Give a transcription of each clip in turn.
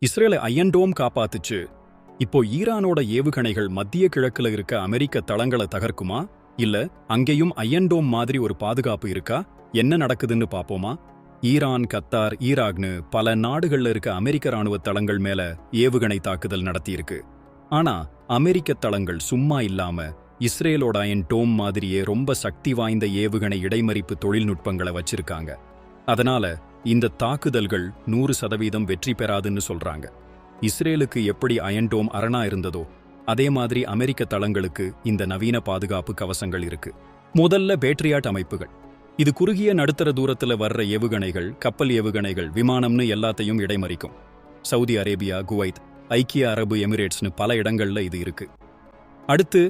இஸ்ரேலை அயன் டோம் காப்பாத்துச்சு. இப்போ ஈரானோட ஏவுகணைகள் மத்திய கிழக்குல இருக்க அமெரிக்க தளங்களை தகர்க்குமா? இல்ல அங்கேயும் அயன் டோம் மாதிரி ஒரு பாதுகாப்பு இருக்கா? என்ன நடக்குதுன்னு பாப்போமா? ஈரான், கத்தார், ஈராக்னு பல நாடுகள்ல இருக்க அமெரிக்க ராணுவ தளங்கள் மேல ஏவுகணை தாக்குதல் நடத்தியிருக்கு. ஆனா அமெரிக்க தளங்கள் சும்மா இல்லாம இஸ்ரேலோட அயன் டோம் மாதிரியே ரொம்ப சக்தி வாய்ந்த ஏவுகணை இடைமறிப்பு தொழில்நுட்பங்களை வச்சிருக்காங்க. அதனால இந்த தாக்குதல்கள் 100% வெற்றி பெறாதுன்னு சொல்றாங்க. இஸ்ரேலுக்கு எப்படி அயன் டோம் அரணா இருந்ததோ அதே மாதிரி அமெரிக்க தளங்களுக்கு இந்த நவீன பாதுகாப்பு கவசங்கள் இருக்கு. முதல்ல பேட்ரியாட் அமைப்புகள். இது குறுகிய நடுத்தர தூரத்துல வர்ற ஏவுகணைகள், கப்பல் ஏவுகணைகள், விமானம்னு எல்லாத்தையும் இடைமறிக்கும். சவுதி அரேபியா, குவைத், ஐக்கிய அரபு எமிரேட்ஸ்னு பல இடங்கள்ல இது இருக்கு. அடுத்து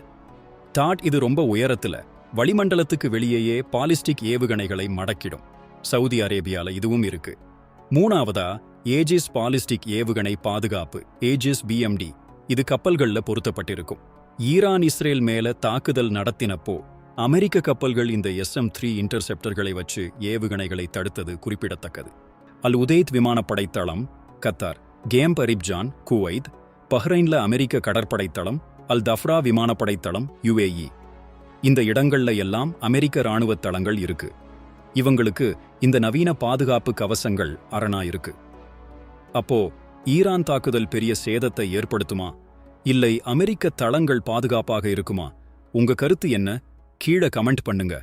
டாட். இது ரொம்ப உயரத்துல வளிமண்டலத்துக்கு வெளியேயே பாலிஸ்டிக் ஏவுகணைகளை மடக்கிடும். சவுதி அரேபியால இதுவும் இருக்கு. மூணாவதா ஏஜிஸ் பாலிஸ்டிக் ஏவுகணை பாதுகாப்பு, ஏஜிஸ் BMD. இது கப்பல்கள்ல பொருத்தப்பட்டிருக்கும். ஈரான் இஸ்ரேல் மேல தாக்குதல் நடத்தினப்போ அமெரிக்க கப்பல்கள் இந்த SM-3 இன்டர்செப்டர்களை வச்சு ஏவுகணைகளை தடுத்தது குறிப்பிடத்தக்கது. அல் உதைத் விமானப்படை தளம் கத்தார், கேம்ப் அரிப்ஜான் குவைத், பஹ்ரைன்ல அமெரிக்க கடற்படை தளம், அல் தஃப்ரா விமானப்படை தளம் UAE. இந்த இடங்கள்ல எல்லாம் அமெரிக்க ராணுவ தளங்கள் இருக்கு. இவங்களுக்கு இந்த நவீன பாதுகாப்பு கவசங்கள் அரணா இருக்கு. அப்போ ஈரான் தாக்குதல் பெரிய சேதத்தை ஏற்படுத்துமா? இல்லை அமெரிக்க தளங்கள் பாதுகாப்பாக இருக்குமா? உங்க கருத்து என்ன? கீழே கமெண்ட் பண்ணுங்க.